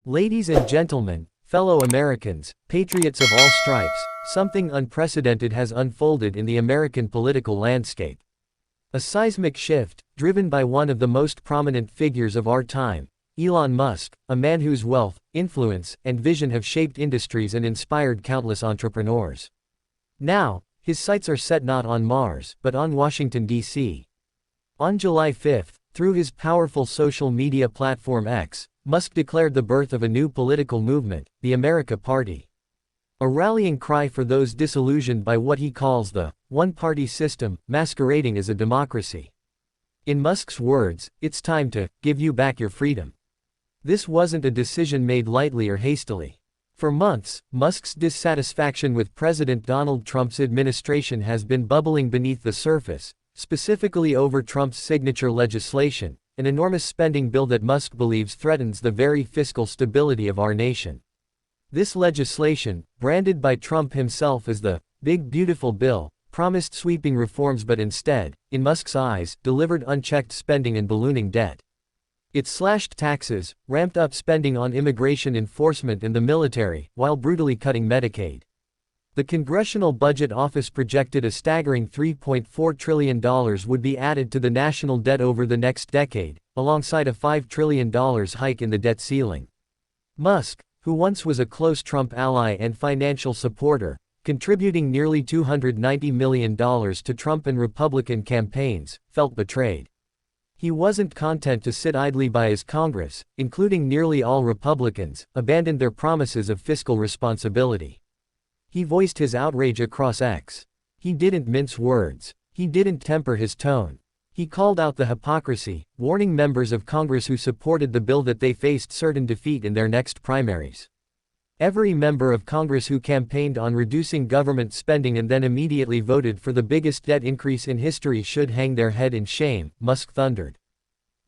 Ladies and gentlemen, fellow Americans, patriots of all stripes, something unprecedented has unfolded in the American political landscape. A seismic shift, driven by one of the most prominent figures of our time, Elon Musk, a man whose wealth, influence, and vision have shaped industries and inspired countless entrepreneurs. Now, his sights are set not on Mars, but on Washington, D.C. On July 5, through his powerful social media platform X, Musk declared the birth of a new political movement, the America Party. A rallying cry for those disillusioned by what he calls the one-party system, masquerading as a democracy. In Musk's words, "It's time to give you back your freedom." This wasn't a decision made lightly or hastily. For months, Musk's dissatisfaction with President Donald Trump's administration has been bubbling beneath the surface, specifically over Trump's signature legislation, an enormous spending bill that Musk believes threatens the very fiscal stability of our nation. This legislation, branded by Trump himself as the Big Beautiful Bill, promised sweeping reforms but instead, in Musk's eyes, delivered unchecked spending and ballooning debt. It slashed taxes, ramped up spending on immigration enforcement and the military, while brutally cutting Medicaid. The Congressional Budget Office projected a staggering $3.4 trillion would be added to the national debt over the next decade, alongside a $5 trillion hike in the debt ceiling. Musk, who once was a close Trump ally and financial supporter, contributing nearly $290 million to Trump and Republican campaigns, felt betrayed. He wasn't content to sit idly by as Congress, including nearly all Republicans, abandoned their promises of fiscal responsibility. He voiced his outrage across X. He didn't mince words. He didn't temper his tone. He called out the hypocrisy, warning members of Congress who supported the bill that they faced certain defeat in their next primaries. Every member of Congress who campaigned on reducing government spending and then immediately voted for the biggest debt increase in history should hang their head in shame, Musk thundered.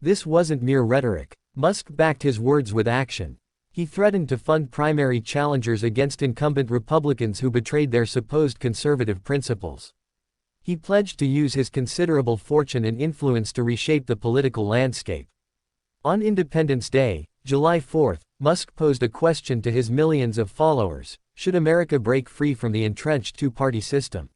This wasn't mere rhetoric. Musk backed his words with action. He threatened to fund primary challengers against incumbent Republicans who betrayed their supposed conservative principles. He pledged to use his considerable fortune and influence to reshape the political landscape. On Independence Day, July 4, Musk posed a question to his millions of followers: should America break free from the entrenched two-party system?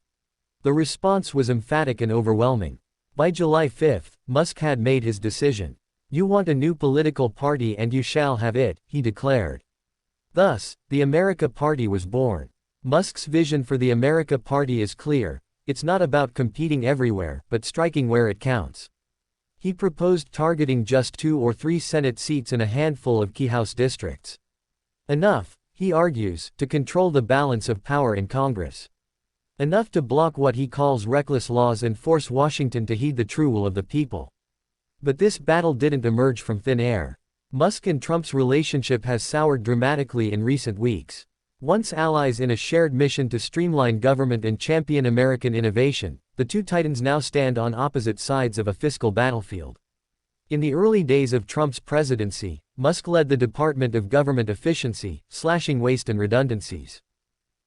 The response was emphatic and overwhelming. By July 5, Musk had made his decision. "You want a new political party and you shall have it," he declared. Thus, the America Party was born. Musk's vision for the America Party is clear. It's not about competing everywhere, but striking where it counts. He proposed targeting just 2 or 3 Senate seats in a handful of key House districts. Enough, he argues, to control the balance of power in Congress. Enough to block what he calls reckless laws and force Washington to heed the true will of the people. But this battle didn't emerge from thin air. Musk and Trump's relationship has soured dramatically in recent weeks. Once allies in a shared mission to streamline government and champion American innovation, the two titans now stand on opposite sides of a fiscal battlefield. In the early days of Trump's presidency, Musk led the Department of Government Efficiency, slashing waste and redundancies.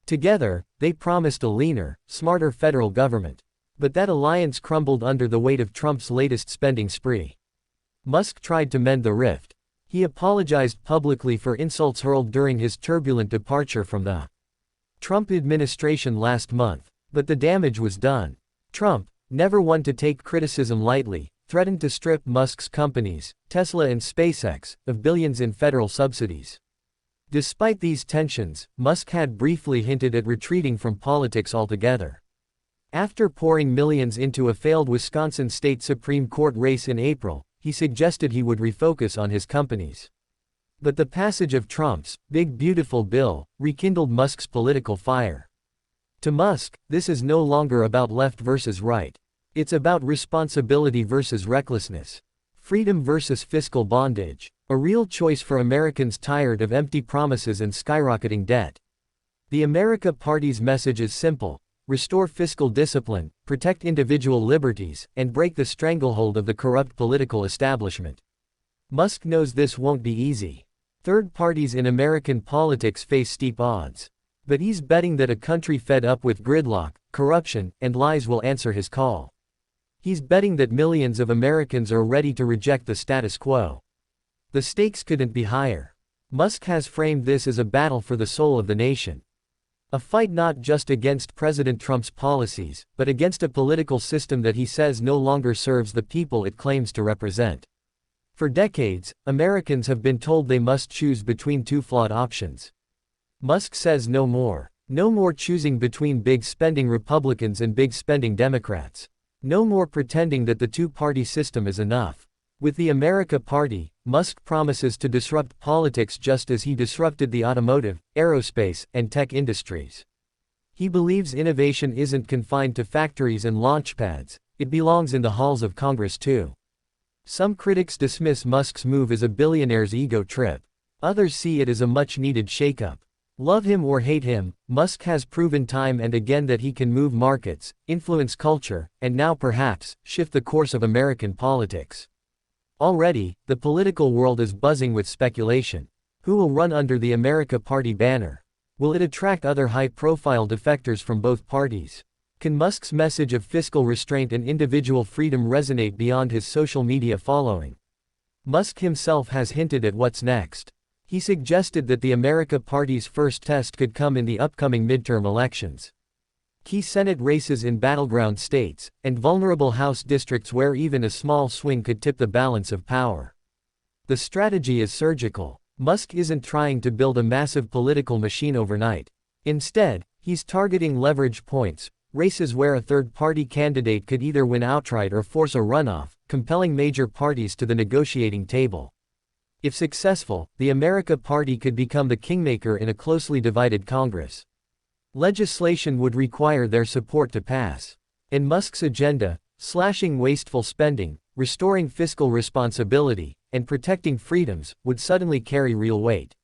Together, they promised a leaner, smarter federal government. But that alliance crumbled under the weight of Trump's latest spending spree. Musk tried to mend the rift. He apologized publicly for insults hurled during his turbulent departure from the Trump administration last month. But the damage was done. Trump, never one to take criticism lightly, threatened to strip Musk's companies, Tesla and SpaceX, of billions in federal subsidies. Despite these tensions, Musk had briefly hinted at retreating from politics altogether. After pouring millions into a failed Wisconsin state Supreme Court race in April, he suggested he would refocus on his companies. But the passage of Trump's Big Beautiful Bill rekindled Musk's political fire. To Musk, this is no longer about left versus right. It's about responsibility versus recklessness. Freedom versus fiscal bondage. A real choice for Americans tired of empty promises and skyrocketing debt. The America Party's message is simple: restore fiscal discipline, protect individual liberties, and break the stranglehold of the corrupt political establishment. Musk knows this won't be easy. Third parties in American politics face steep odds. But he's betting that a country fed up with gridlock, corruption, and lies will answer his call. He's betting that millions of Americans are ready to reject the status quo. The stakes couldn't be higher. Musk has framed this as a battle for the soul of the nation. A fight not just against President Trump's policies, but against a political system that he says no longer serves the people it claims to represent. For decades, Americans have been told they must choose between two flawed options. Musk says no more. No more choosing between big spending Republicans and big spending Democrats. No more pretending that the two-party system is enough. With the America Party, Musk promises to disrupt politics just as he disrupted the automotive, aerospace, and tech industries. He believes innovation isn't confined to factories and launchpads, it belongs in the halls of Congress too. Some critics dismiss Musk's move as a billionaire's ego trip. Others see it as a much-needed shakeup. Love him or hate him, Musk has proven time and again that he can move markets, influence culture, and now perhaps, shift the course of American politics. Already, the political world is buzzing with speculation. Who will run under the America Party banner? Will it attract other high-profile defectors from both parties? Can Musk's message of fiscal restraint and individual freedom resonate beyond his social media following? Musk himself has hinted at what's next. He suggested that the America Party's first test could come in the upcoming midterm elections. Key Senate races in battleground states, and vulnerable House districts where even a small swing could tip the balance of power. The strategy is surgical. Musk isn't trying to build a massive political machine overnight. Instead, he's targeting leverage points, races where a third-party candidate could either win outright or force a runoff, compelling major parties to the negotiating table. If successful, the America Party could become the kingmaker in a closely divided Congress. Legislation would require their support to pass. And Musk's agenda, slashing wasteful spending, restoring fiscal responsibility, and protecting freedoms, would suddenly carry real weight.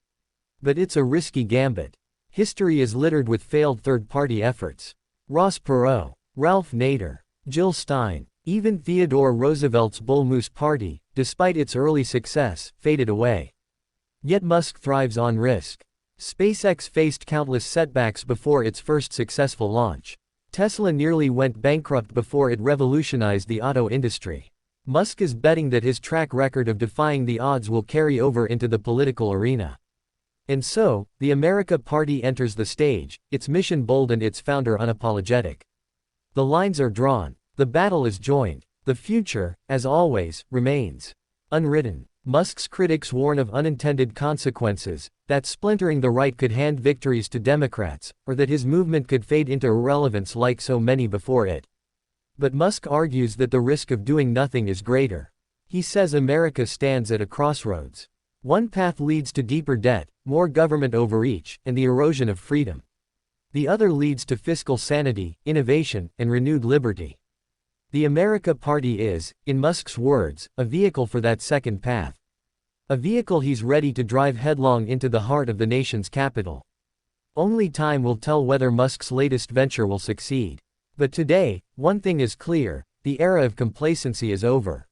But it's a risky gambit. History is littered with failed third-party efforts. Ross Perot, Ralph Nader, Jill Stein, even Theodore Roosevelt's Bull Moose Party, despite its early success, faded away. Yet Musk thrives on risk. SpaceX faced countless setbacks before its first successful launch. Tesla nearly went bankrupt before it revolutionized the auto industry. Musk is betting that his track record of defying the odds will carry over into the political arena. And so, the America Party enters the stage, its mission bold and its founder unapologetic. The lines are drawn. The battle is joined. The future, as always, remains unwritten. Musk's critics warn of unintended consequences, that splintering the right could hand victories to Democrats, or that his movement could fade into irrelevance like so many before it. But Musk argues that the risk of doing nothing is greater. He says America stands at a crossroads. One path leads to deeper debt, more government overreach, and the erosion of freedom. The other leads to fiscal sanity, innovation, and renewed liberty. The America Party is, in Musk's words, a vehicle for that second path. A vehicle he's ready to drive headlong into the heart of the nation's capital. Only time will tell whether Musk's latest venture will succeed. But today, one thing is clear, the era of complacency is over.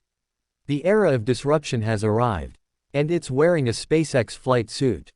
The era of disruption has arrived. And it's wearing a SpaceX flight suit.